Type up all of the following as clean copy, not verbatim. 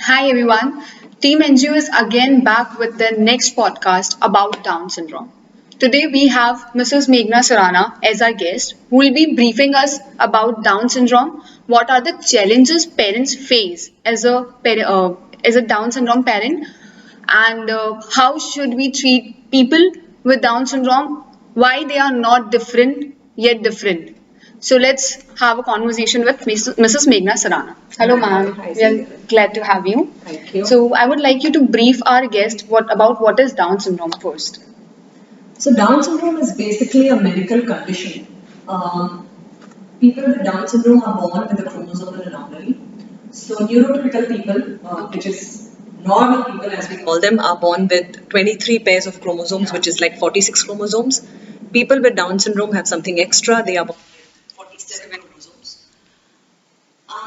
Hi everyone, Team NGO is again back with the next podcast about Down syndrome. Today we have Mrs. Meghna Surana as our guest who will be briefing us about Down syndrome, what are the challenges parents face as a Down syndrome parent, and how should we treat people with Down syndrome, why they are not different yet different. So let's have a conversation with Mrs. Meghna Sarana. Hello, ma'am. Hi, We are Sandhya. glad to have you. Thank you. So I would like you to brief our guest what is Down syndrome first. So, Down syndrome is basically a medical condition. Um, People with Down syndrome are born with a chromosomal anomaly. So, neurotypical people, which is normal people as we call them, are born with 23 pairs of chromosomes, which is like 46 chromosomes. People with Down syndrome have something extra, they are born with 47 chromosomes.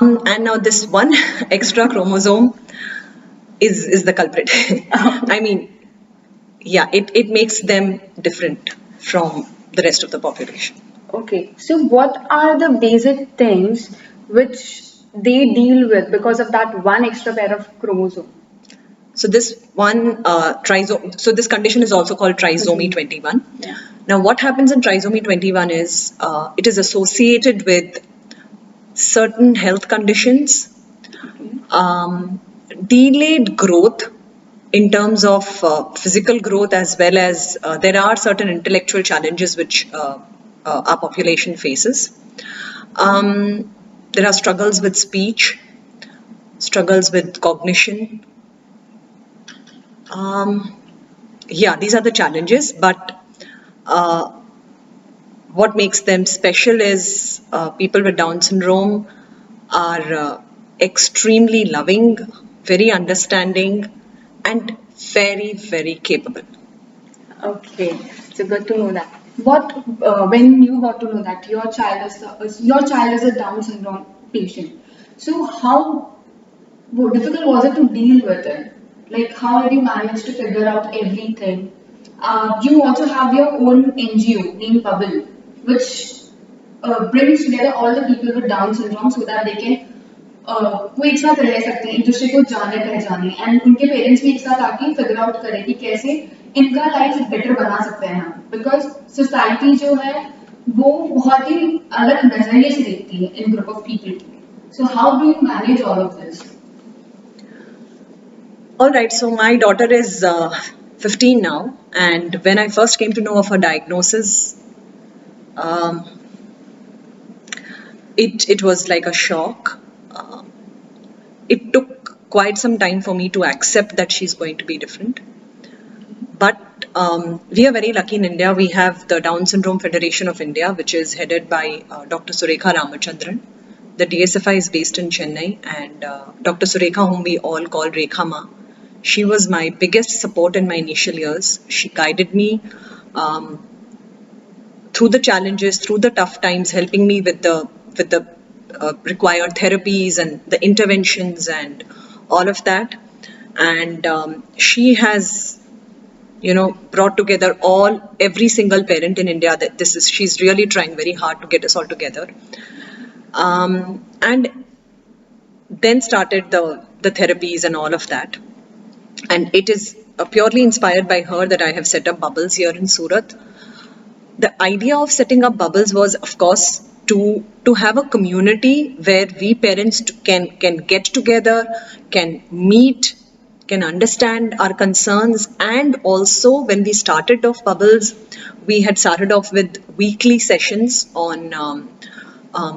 And now, this one extra chromosome is the culprit. I mean, yeah, it makes them different from the rest of the population. Okay, so what are the basic things which they deal with because of that one extra pair of chromosome? So this one trisomy, so this condition is also called trisomy 21. Yeah. Now, what happens in trisomy 21 is it is associated with certain health conditions, delayed growth in terms of physical growth, as well as there are certain intellectual challenges which our population faces. There are struggles with speech, struggles with cognition. Um, yeah, these are the challenges, but uh, what makes them special is people with Down syndrome are extremely loving, very understanding, and very, very capable. Okay, so good to know that. What when you got to know that your child is a Down syndrome patient, so how difficult was it to deal with it? Like, how did you manage to figure out everything? You also have your own NGO named Bubble, which brings together all the people with Down syndrome so that they can वो एक साथ रह सकते हैं एक दूसरे को जाने पहचाने एंड उनके पेरेंट्स भी एक साथ आके फिगर आउट करें कि कैसे इनका लाइफ बेटर बना सकते हैं हम बिकॉज सोसाइटी जो है वो बहुत ही अलग नजरिए से देखती है इन group of people so how do you manage all of this All right, so my daughter is 15 now, and when I first came to know of her diagnosis, um, it was like a shock. It took quite some time for me to accept that she's going to be different. But we are very lucky in India. We have the Down Syndrome Federation of India, which is headed by Dr. Surekha Ramachandran. The DSFI is based in Chennai, and Dr. Surekha, whom we all call Rekha Ma, she was my biggest support in my initial years. She guided me um, through the challenges, through the tough times, helping me with the required therapies and the interventions and all of that. And she has, brought together every single parent in India. That this is she's really trying very hard to get us all together. And then started the therapies and all of that. And it is purely inspired by her that I have set up Bubbles here in Surat. The idea of setting up Bubbles was, of course, to have a community where we parents can get together, can meet, can understand our concerns. And also, when we started off Bubbles, we had started off with weekly sessions on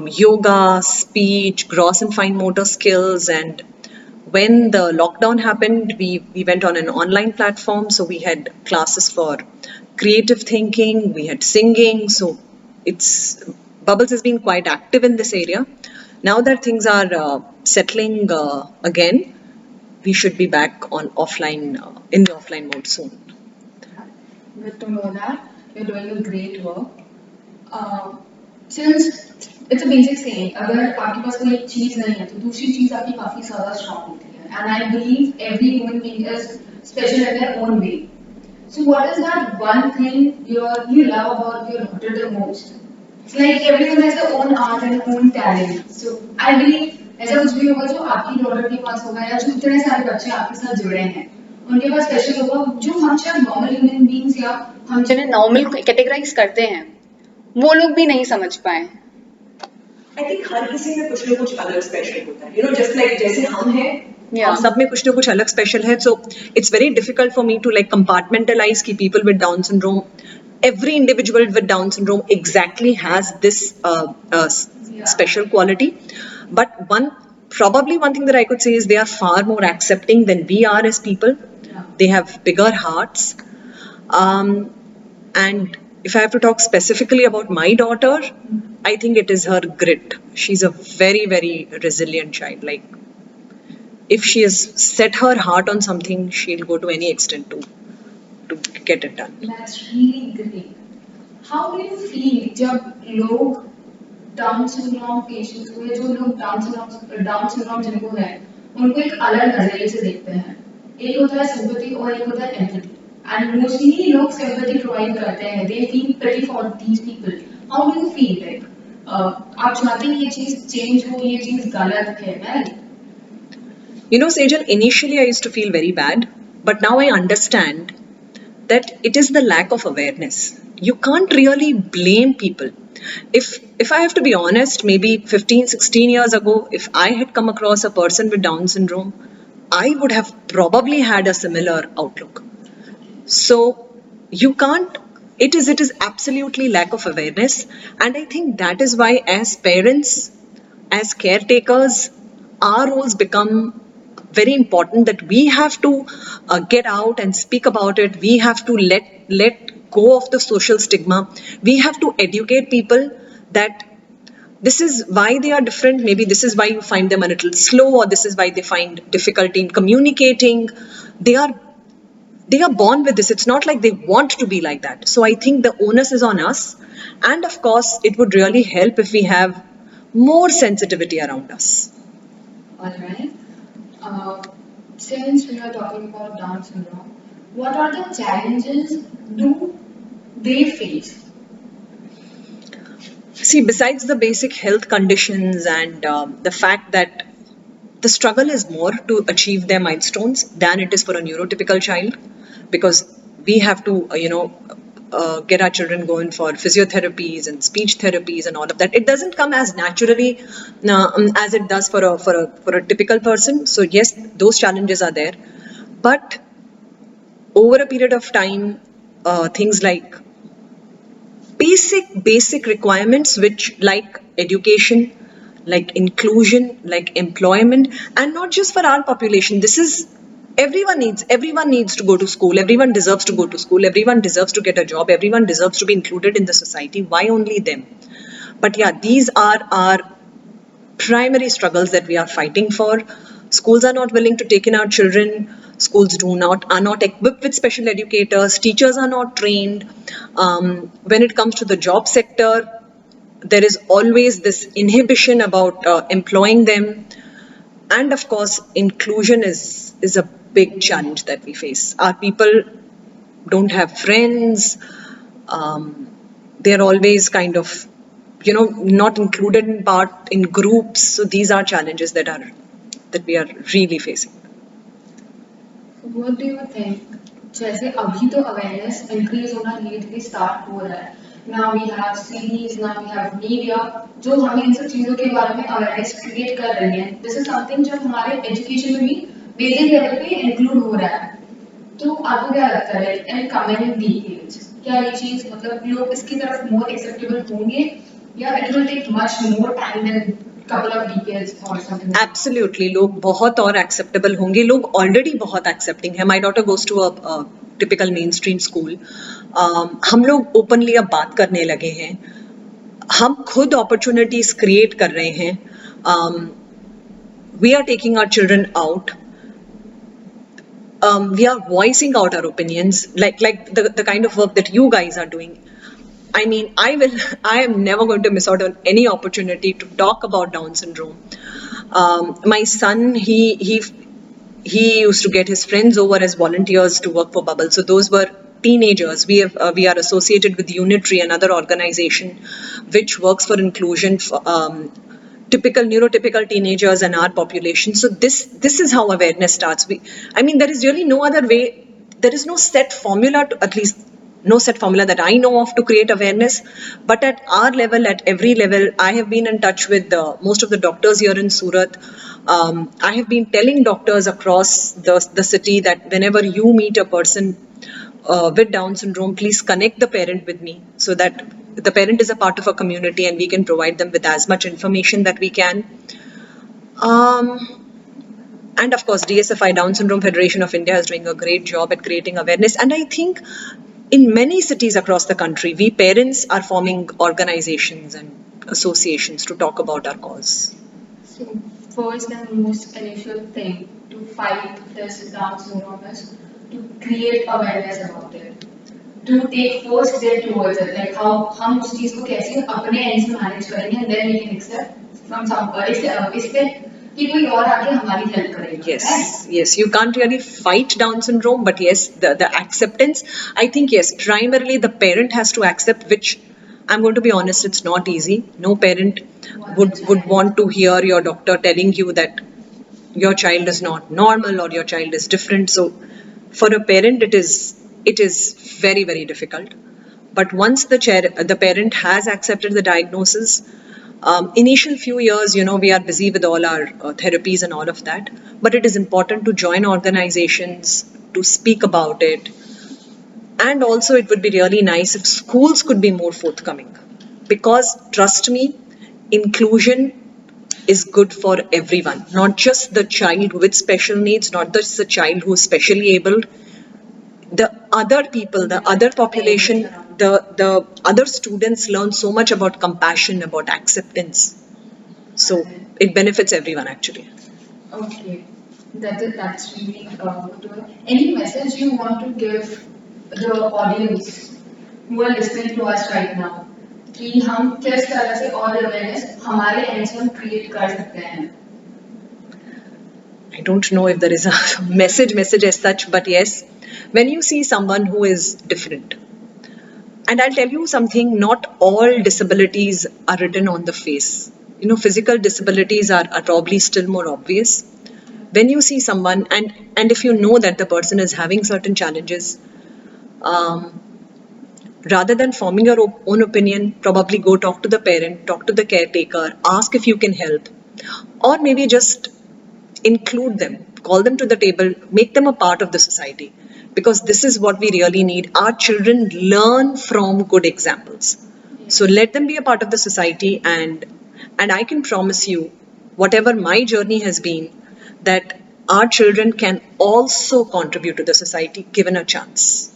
yoga, speech, gross and fine motor skills. And when the lockdown happened, we went on an online platform. So we had classes for creative thinking, we had singing. So it's Bubbles has been quite active in this area. Now that things are settling again, we should be back on offline in the offline mode soon. Good to know that you're doing a great work. Since it's a basic saying अगर आपके पास कोई एक चीज नहीं है तो दूसरी चीज आपकी काफी ज्यादा स्ट्रांग होती है and I believe every human being is special in their own way so what is that one thing you love about your daughter the most? It's like everyone has their own art and own talent. So I believe ऐसा कुछ भी होगा जो आपकी daughter के पास होगा, या जो इतने सारे बच्चे आपके साथ जुड़े हैं उनके पास स्पेशल होगा, जो हम शायद नॉर्मल ह्यूमन बींग्स या हम जिन्हें नॉर्मल कैटेगराइज करते हैं वो लोग भी नहीं समझ पाए। आई थिंक हर किसी में कुछ ना कुछ अलग स्पेशल होता है, यू नो, जस्ट लाइक जैसे हम हैं, Yeah. सब में कुछ ना कुछ अलग स्पेशल है. So it's very difficult for me to like compartmentalize की people with Down syndrome, every individual with Down syndrome exactly has this special quality. But probably one thing that I could say is they are far more accepting than we are as people. Yeah. They have bigger hearts. And if I have to talk specifically about my daughter, I think it is her grit. She's a very, very resilient child. Like, if she has set her heart on something, she'll go to any extent to get it done. That's really great. How do you feel जब लोग down syndrome patients को, या जो लोग down syndrome जिनको है उनको एक अलग नजरिए से देखते हैं? एक होता है सिंपैथी और एक होता है एम्पैथी, एंड मोस्टली लोग सिंपैथी प्रोवाइड करते हैं, they feel pity for these people. How do you feel like आप चाहते हैं ये चीज चेंज हो, ये चीज गलत है, right? You know, Sejal, initially I used to feel very bad, but now I understand that it is the lack of awareness. You can't really blame people. If I have to be honest, maybe 15, 16 years ago, if I had come across a person with Down syndrome, I would have probably had a similar outlook. So you can't, it is absolutely lack of awareness. And I think that is why as parents, as caretakers, our roles become very important, that we have to get out and speak about it. We have to let go of the social stigma. We have to educate people that this is why they are different. Maybe this is why you find them a little slow, or this is why they find difficulty in communicating. They are born with this. It's not like they want to be like that. So I think the onus is on us. And of course, it would really help if we have more sensitivity around us. All right. Since we are talking about Down syndrome, what are the challenges do they face? See, besides the basic health conditions and the fact that the struggle is more to achieve their milestones than it is for a neurotypical child, because we have to, get our children going for physiotherapies and speech therapies and all of that. It doesn't come as naturally as it does for a typical person. So yes, those challenges are there, but over a period of time, things like basic requirements, which like education, like inclusion, like employment, and not just for our population. This is everyone needs to go to school. Everyone deserves to go to school. Everyone deserves to get a job. Everyone deserves to be included in the society. Why only them? But yeah, these are our primary struggles that we are fighting for. Schools are not willing to take in our children. Schools are not equipped with special educators. Teachers are not trained. When it comes to the job sector, there is always this inhibition about employing them. And of course, inclusion is a big challenge that we face. Our people don't have friends. They're always kind of, not included in groups. So these are challenges that we are really facing. What do you think? जैसे अभी तो awareness increase होना धीरे धीरे start हो रहा है. Now we have series, now we have media, जो हमें इन सब चीजों के बारे में awareness create कर रही है. This is something जो हमारे education में भी basic level पे include हो रहा है. तो आपको क्या लगता है, in coming decades, क्या ये चीज मतलब लोग इसकी तरफ more acceptable होंगे, या it will take much more time than couple of decades or something? Absolutely, लोग बहुत और acceptable होंगे. लोग already बहुत accepting है. My daughter goes to a typical mainstream school. हम लोग openly अब बात करने लगे हैं. हम खुद opportunities create कर रहे हैं. We are taking our children out. We are voicing out our opinions, like the kind of work that you guys are doing. I mean, I am never going to miss out on any opportunity to talk about Down syndrome. My son, he used to get his friends over as volunteers to work for Bubble. So those were teenagers. We are associated with Unitary, another organization which works for inclusion typical neurotypical teenagers and our population. So this is how awareness starts. I mean, there is really no other way. There is no set formula, to, at least no set formula that I know of, to create awareness. But at our level, at every level, I have been in touch with most of the doctors here in Surat. I have been telling doctors across the city that whenever you meet a person with Down syndrome, please connect the parent with me, so that the parent is a part of a community and we can provide them with as much information that we can. And of course, DSFI, Down Syndrome Federation of India, is doing a great job at creating awareness. And I think in many cities across the country, we parents are forming organizations and associations to talk about our cause. So first and most initial thing to fight this Down syndrome is to create awareness about it. To take first step towards it, like how हम उस चीज को कैसे अपने end से manage करेंगे, and then we can accept from some expect कि कोई और आके हमारी help करेगा. Yes, right? yes, you can't really fight Down syndrome, but yes, the acceptance, I think, yes, primarily the parent has to accept, which I'm going to be honest, it's not easy. No parent would want to hear your doctor telling you that your child is not normal or your child is different. So for a parent, it is very, very difficult. But once the parent has accepted the diagnosis, initial few years, we are busy with all our therapies and all of that. But it is important to join organizations, to speak about it. And also, it would be really nice if schools could be more forthcoming. Because trust me, inclusion is good for everyone, not just the child with special needs, not just the child who is specially abled. The other people, the other population, the other students learn so much about compassion, about acceptance. So it benefits everyone actually. Okay, that's really good to know. Any message you want to give the audience who are listening to us right now कि हम किस तरह से और awareness हमारे end से हम create कर सकते हैं? I don't know if there is a message as such, but yes, when you see someone who is different, and I'll tell you something, not all disabilities are written on the face. Physical disabilities are probably still more obvious. When you see someone, and if you know that the person is having certain challenges, rather than forming your own opinion, probably go talk to the parent, talk to the caretaker, ask if you can help, or maybe just include them, call them to the table, make them a part of the society. Because this is what we really need. Our children learn from good examples. So let them be a part of the society, and I can promise you, whatever my journey has been, that our children can also contribute to the society given a chance.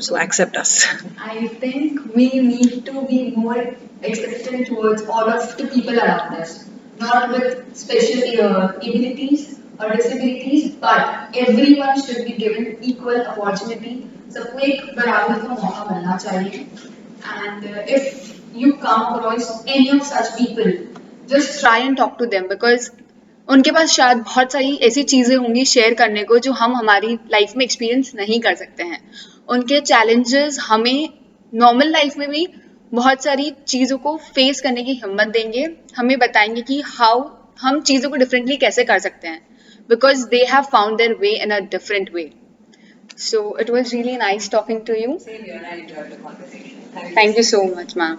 So accept us. I think we need to be more accepting towards all of the people around us, not with special abilities or disabilities, but everyone should be given equal opportunity. सबको एक बराबर का मौका मिलना चाहिए. And if you come across any of such people, just try and talk to them, because उनके पास शायद बहुत सारी ऐसी चीज़ें होंगी शेयर करने को जो हम हमारी लाइफ में एक्सपीरियंस नहीं कर सकते हैं. उनके चैलेंजेस हमें नॉर्मल लाइफ में भी बहुत सारी चीज़ों को फेस करने की हिम्मत देंगे, हमें बताएंगे कि हाउ हम चीज़ों को डिफरेंटली कैसे कर सकते हैं, because they have found their way in a different way. So it was really nice talking to you. Same here, I enjoyed the conversation. Thank you so much, ma'am.